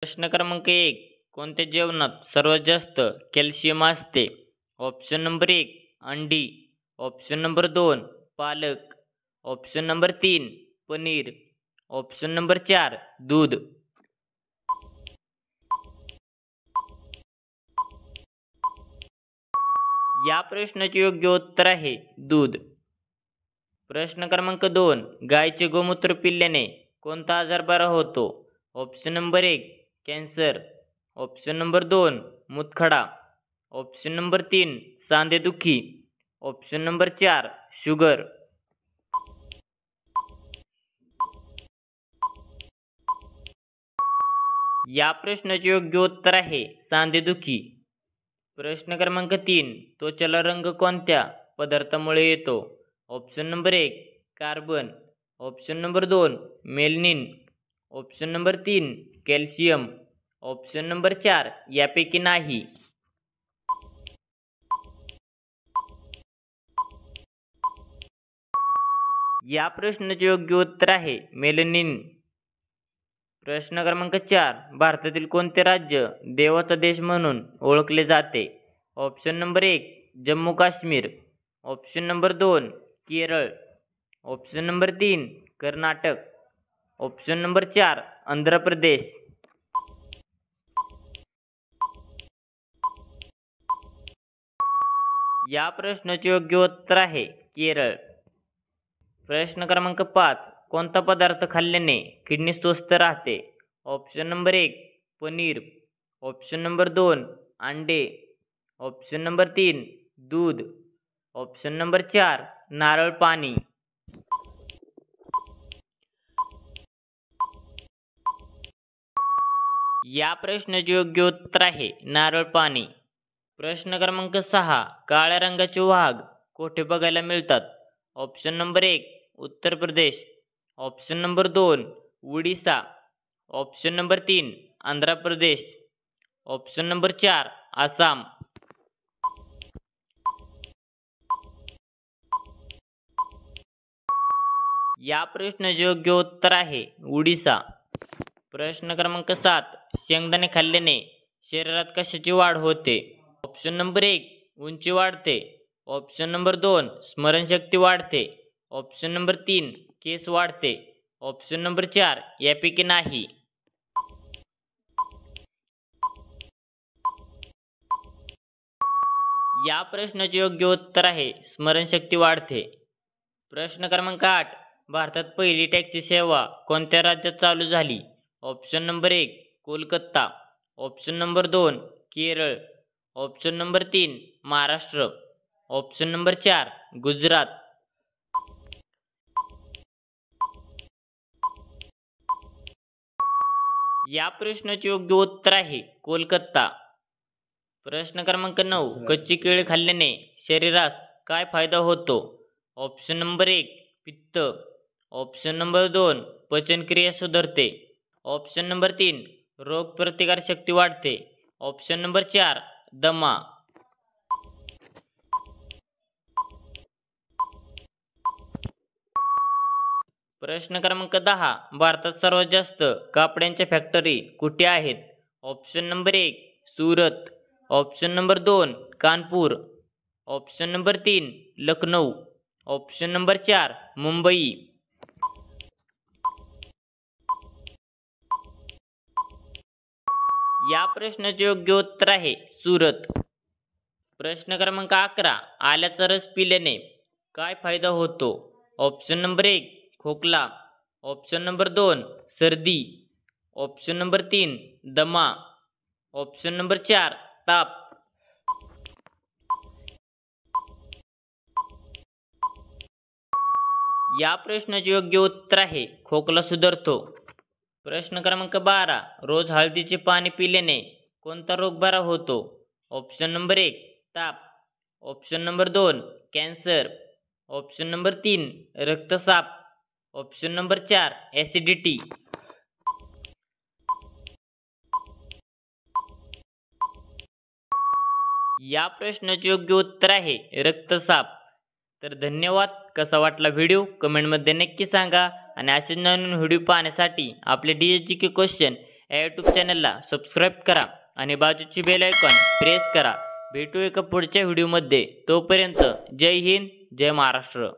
प्रश्न क्रमांक 1. कोणत्या जेवणात सर्वात जास्त कॅल्शियम असते? ऑप्शन नंबर 1 अंडी, ऑप्शन नंबर 2 पालक, option number 3 paneer, option number 4 दूध. या प्रश्नाचे योग्य उत्तर आहे दूध. प्रश्न क्रमांक 2. गायीचे गोमूत्र पिल्याने कोणता आजार बरा होतो? Option number 1 cancer, option number 2 मूतखडा, ऑप्शन नंबर 3 सांधेदुखी, ऑप्शन नंबर 4 शुगर. या प्रश्नाचे योग्य उत्तर आहे सांधेदुखी. प्रश्न क्रमांक 3. त्वचेला रंग कोणत्या पदार्थामुळे येतो? Option number 1 carbon, option number 2 melanin, option number 3 calcium, option number 4 यापैकी नाही. या प्रश्नाचे योग्य उत्तर आहे मेलनिन. प्रश्न क्रमांक 4. भारतातील कोणते राज्य देवाचा देश म्हणून ओळखले जाते? Option number 1 Jammu Kashmir, option number 2 Kerala, option number 3 Karnataka, option number 4 Andhra Pradesh. या प्रश्नाचे योग्य उत्तर आहे केरळ. प्रश्न क्रमांक 5. कोणता पदार्थ खाल्ल्याने किडनी स्वस्थ राहते? Option number 1 paneer, option number 2 अंडे, ऑप्शन नंबर 3 दूध, ऑप्शन नंबर 4 नारळ पाणी. या प्रश्नाचे योग्य उत्तर आहे नारळ पाणी. प्रश्न क्रमांक 6. काळ्या रंगाचे वाघ कोठे बघायला मिळतात? Option number 1 Uttar Pradesh, option number 2 Orissa, option number 3 Andhra Pradesh, option number 4 Assam. या प्रश्नाचे योग्य उत्तर आहे उडीसा. प्रश्न क्रमांक 7. शेंगदाणे खाल्ल्याने शरीरात कशाची वाढ होते? ऑप्शन नंबर 1 उंची वाढते, ऑप्शन नंबर 2 स्मरणशक्ती वाढते, ऑप्शन नंबर 3 केस वाढते, ऑप्शन नंबर 4 यापैकी नाही. या प्रश्नाचे योग्य उत्तर आहे स्मरणशक्ती वाढते. प्रश्न क्रमांक 8. भारतात पहिली टॅक्सी सेवा कोणत्या राज्यात चालू झाली? Option number 1 Kolkata, option number 2 Kerala, option number 3 Maharashtra, option number 4 Gujarat. या प्रश्नाचे योग्य उत्तर आहे कोलकाता. प्रश्न क्रमांक 9. कच्ची केळी खाल्ल्याने शरीरास काय फायदा होतो? ऑप्शन नंबर 1 पित्त, ऑप्शन नंबर 2 पचनक्रिया सुधारते, ऑप्शन नंबर 3 रोगप्रतिकार शक्ती वाढते, ऑप्शन नंबर 4 दमा. प्रश्न क्रमांक 10. भारतात सर्वात जास्त कापडांच्या फॅक्टरी कुठे आहेत? Option number 1 Surat, option number 2 Kanpur, option number 3 Lucknow, option number 4 Mumbai. या प्रश्नाचे योग्य उत्तर आहे सुरत. प्रश्न क्रमांक 11. आल्याचा रस पिल्याने काय फायदा होतो? ऑप्शन नंबर 1 खोकला, ऑप्शन नंबर 2 सर्दी, ऑप्शन नंबर 3 दमा, ऑप्शन नंबर 4 ताप. या प्रश्नाचे योग्य उत्तर आहे खोकला सुधारतो. प्रश्न क्रमांक 12. रोज हळदीचे पाणी पिल्याने कोणता रोग बरा होतो? ऑप्शन नंबर 1 ताप, option number 2 cancer, option number 3 रक्तस्राव, ऑप्शन नंबर 4 ॲसिडिटी. या प्रश्नाचे योग्य उत्तर आहे रक्तस्राव. तर धन्यवाद. कसा वाटला व्हिडिओ कमेंटमध्ये नक्की सांगा आणि असे नवीन व्हिडिओ पाहण्यासाठी आपले DSGK क्वेश्चन या यूट्यूब चॅनलला सबस्क्राईब करा आणि बाजूची बेल आयकॉन प्रेस करा. भेटू एका पुढच्या व्हिडिओमध्ये. तोपर्यंत जय हिंद, जय महाराष्ट्र.